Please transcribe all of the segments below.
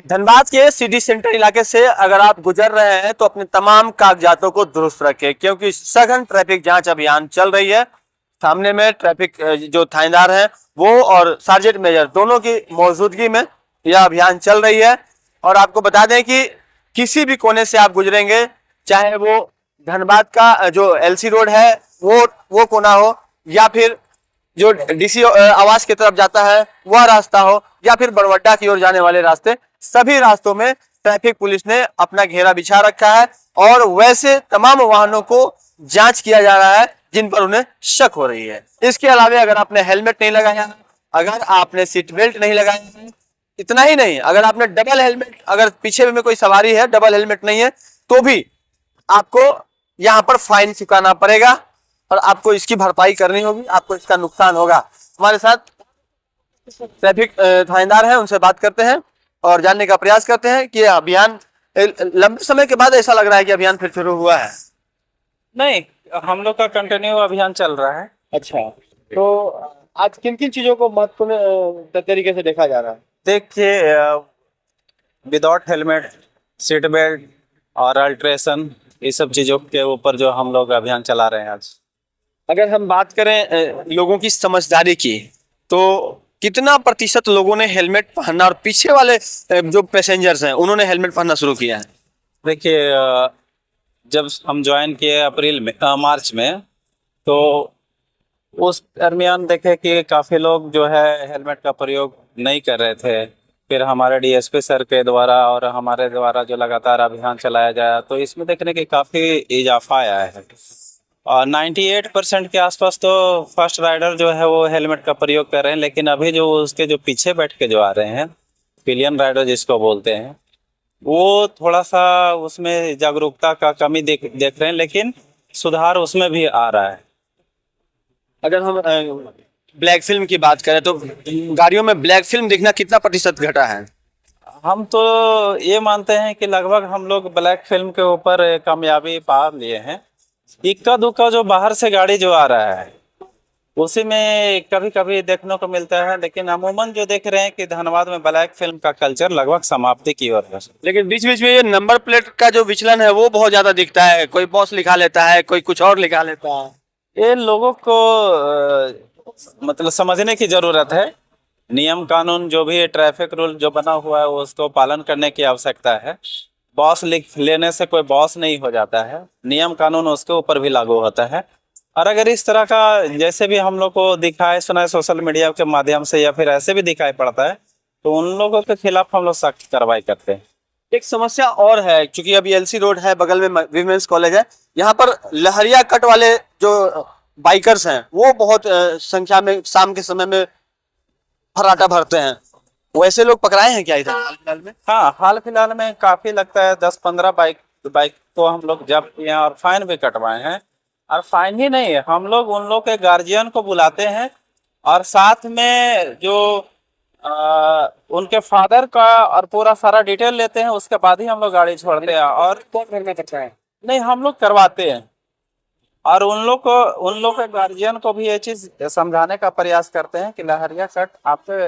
धनबाद के city centre इलाके से अगर आप गुजर रहे हैं तो अपने तमाम कागजातों को दुरुस्त रखें, क्योंकि सघन ट्रैफिक जांच अभियान चल रही है। सामने में ट्रैफिक जो थानेदार हैं वो और सार्जेंट मेजर दोनों की मौजूदगी में यह अभियान चल रही है। और आपको बता दें कि किसी भी कोने से आप गुजरेंगे, चाहे वो धनबाद का जो एलसी रोड है वो कोना हो, या फिर जो डीसी आवास की तरफ जाता है वह रास्ता हो, या फिर बरवड्डा की ओर जाने वाले रास्ते, सभी रास्तों में ट्रैफिक पुलिस ने अपना घेरा बिछा रखा है और वैसे तमाम वाहनों को जांच किया जा रहा है जिन पर उन्हें शक हो रही है। इसके अलावा अगर आपने हेलमेट नहीं लगाया, अगर आपने सीट बेल्ट नहीं लगाया है, इतना ही नहीं, अगर आपने डबल हेलमेट, अगर पीछे में कोई सवारी है डबल हेलमेट नहीं है, तो भी आपको यहाँ पर फाइन चुकाना पड़ेगा और आपको इसकी भरपाई करनी होगी, आपको इसका नुकसान होगा। हमारे साथ ट्रैफिक थानेदार हैं, उनसे बात करते हैं और जानने का प्रयास करते हैं कि अभियान लंबे समय के बाद ऐसा लग रहा है कि अभियान फिर शुरू हुआ है। नहीं, हम लोग का कंटिन्यू अभियान चल रहा है। अच्छा, तो आज किन किन चीजों को महत्वपूर्ण तरीके से देखा जा रहा है? देखिए, विदाउट हेलमेट, सीट बेल्ट और अल्ट्रेशन, ये सब चीज़ों के ऊपर जो हम लोग अभियान चला रहे हैं आज। अगर हम बात करें लोगों की समझदारी की, तो कितना प्रतिशत लोगों ने हेलमेट पहनना, और पीछे वाले जो पैसेंजर्स हैं उन्होंने हेलमेट पहनना शुरू किया है? देखिए, जब हम ज्वाइन किए मार्च में, तो उस दरमियान देखे कि काफ़ी लोग जो है हेलमेट का प्रयोग नहीं कर रहे थे। फिर हमारे डीएसपी सर के द्वारा और हमारे द्वारा जो लगातार अभियान चलाया जाए, तो इसमें देखने की काफ़ी इजाफा आया है और 98% के आसपास तो फर्स्ट राइडर जो है वो हेलमेट का प्रयोग कर रहे हैं। लेकिन अभी जो उसके जो पीछे बैठ के जो आ रहे हैं, पिलियन राइडर जिसको बोलते हैं, वो थोड़ा सा उसमें जागरूकता का कमी देख रहे हैं, लेकिन सुधार उसमें भी आ रहा है। अगर हम ब्लैक फिल्म की बात करें तो गाड़ियों में ब्लैक फिल्म दिखना कितना प्रतिशत घटा है? हम तो ये मानते हैं कि लगभग हम लोग ब्लैक फिल्म के ऊपर कामयाबी पा लिए हैं। इक्का दुक्का जो बाहर से गाड़ी जो आ रहा है उसी में कभी कभी देखने को मिलता है, लेकिन अमूमन जो देख रहे हैं कि धनबाद में ब्लैक फिल्म का कल्चर लगभग समाप्ति की ओर है। लेकिन बीच बीच में ये नंबर प्लेट का जो विचलन है वो बहुत ज्यादा दिखता है, कोई बॉस लिखा लेता है, कोई कुछ और लिखा लेता है। ये लोगों को मतलब समझने की जरूरत है। नियम कानून जो भी ट्रैफिक रूल जो बना हुआ है उसको पालन करने की आवश्यकता है। बॉस लिख लेने से कोई बॉस नहीं हो जाता है, नियम कानून उसके ऊपर भी लागू होता है। और अगर इस तरह का जैसे भी हम लोग को दिखाए सुनाए सोशल मीडिया के माध्यम से या फिर ऐसे भी दिखाई पड़ता है, तो उन लोगों के खिलाफ हम लोग सख्त कार्रवाई करते हैं। एक समस्या और है, क्योंकि अभी एलसी रोड है, बगल में विमेंस कॉलेज है, यहाँ पर लहरिया कट वाले जो बाइकर्स हैं वो बहुत संख्या में शाम के समय में फर्राटा भरते हैं। वैसे लोग पकड़ाए हैं क्या इधर हाल फिलहाल में? हाँ, हाल फिलहाल में काफी लगता है 10-15 बाइक को हम लोग जब्त किए हैं और फाइन भी कटवाए हैं। और फाइन ही नहीं है, हम लोग उन लोग के गार्जियन को बुलाते हैं और साथ में जो उनके फादर का और पूरा सारा डिटेल लेते हैं, उसके बाद ही हम लोग गाड़ी छोड़ते हैं। और कौन करना पड़ता है? नहीं, हम लोग करवाते हैं और उन लोग के गार्जियन को भी ये चीज समझाने का प्रयास करते हैं कि लहरिया कट आपके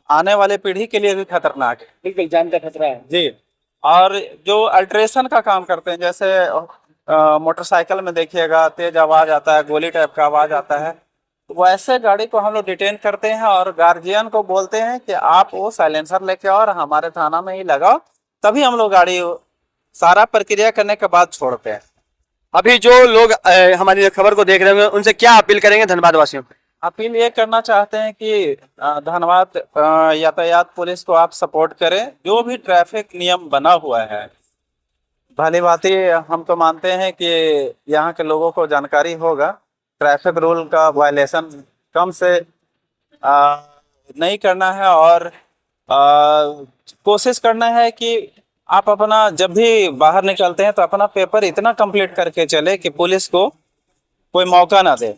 आने वाले पीढ़ी के लिए भी खतरनाक है। बिल्कुल, जान का खतरा है जी। और जो अल्ट्रेशन का काम करते हैं, जैसे मोटरसाइकिल में देखिएगा तेज आवाज आता है, गोली टाइप का आवाज आता है, तो वैसे गाड़ी को हम लोग डिटेन करते हैं और गार्जियन को बोलते हैं कि आप वो साइलेंसर लेके आओ और हमारे थाना में ही लगाओ, तभी हम लोग गाड़ी सारा प्रक्रिया करने के बाद छोड़ते हैं। अभी जो लोग हमारी खबर को देख रहे होंगे उनसे क्या अपील करेंगे धनबाद वासियों को? अपील ये करना चाहते हैं कि धनबाद यातायात पुलिस को आप सपोर्ट करें। जो भी ट्रैफिक नियम बना हुआ है, भली भांति हम तो मानते हैं कि यहाँ के लोगों को जानकारी होगा। ट्रैफिक रूल का वायलेशन कम से नहीं करना है और कोशिश करना है कि आप अपना जब भी बाहर निकलते हैं तो अपना पेपर इतना कंप्लीट करके चले कि पुलिस को कोई मौका ना दे।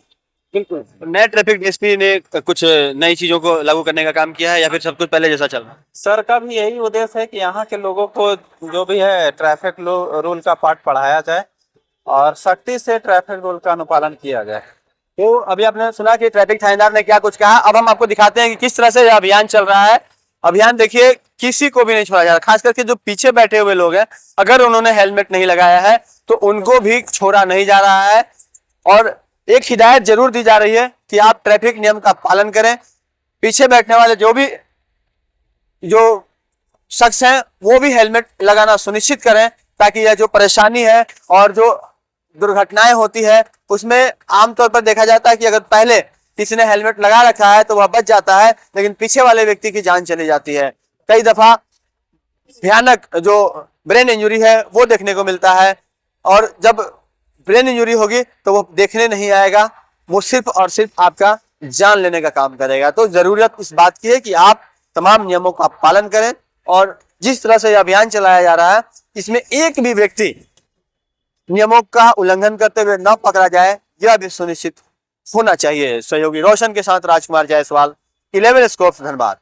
बिल्कुल। नए ट्रैफिक डीएसपी ने कुछ नई चीजों को लागू करने का काम किया है या फिर सब कुछ पहले जैसा चल रहा है? सर का भी यही उद्देश्य है कि यहाँ के लोगों को जो भी है ट्रैफिक रूल का पाठ पढ़ाया जाए और सख्ती से ट्रैफिक रूल का अनुपालन किया जाए। तो अभी आपने सुना कि ट्रैफिक थानेदार ने क्या कुछ कहा। अब हम आपको दिखाते हैं कि किस तरह से यह अभियान चल रहा है अभियान देखिए किसी को भी नहीं छोड़ा जा रहा, खास करके जो पीछे बैठे हुए लोग हैं, अगर उन्होंने हेलमेट नहीं लगाया है तो उनको भी छोड़ा नहीं जा रहा है। और एक हिदायत जरूर दी जा रही है कि आप ट्रैफिक नियम का पालन करें। पीछे बैठने वाले जो शख्स हैं वो भी हेलमेट लगाना सुनिश्चित करें, ताकि यह जो परेशानी है और जो दुर्घटनाएं होती है उसमें आमतौर पर देखा जाता है कि अगर पहले किसी ने हेलमेट लगा रखा है तो वह बच जाता है, लेकिन पीछे वाले व्यक्ति की जान चली जाती है। कई दफा भयानक जो ब्रेन इंजरी है वो देखने को मिलता है, और जब ब्रेन इंजरी होगी तो वो देखने नहीं आएगा, वो सिर्फ और सिर्फ आपका जान लेने का काम करेगा। तो जरूरत इस बात की है कि आप तमाम नियमों का पालन करें, और जिस तरह से यह अभियान चलाया जा रहा है इसमें एक भी व्यक्ति नियमों का उल्लंघन करते हुए न पकड़ा जाए, यह भी सुनिश्चित होना चाहिए। सहयोगी रोशन के साथ राजकुमार जायसवाल, 11 स्कोप, धनबाद।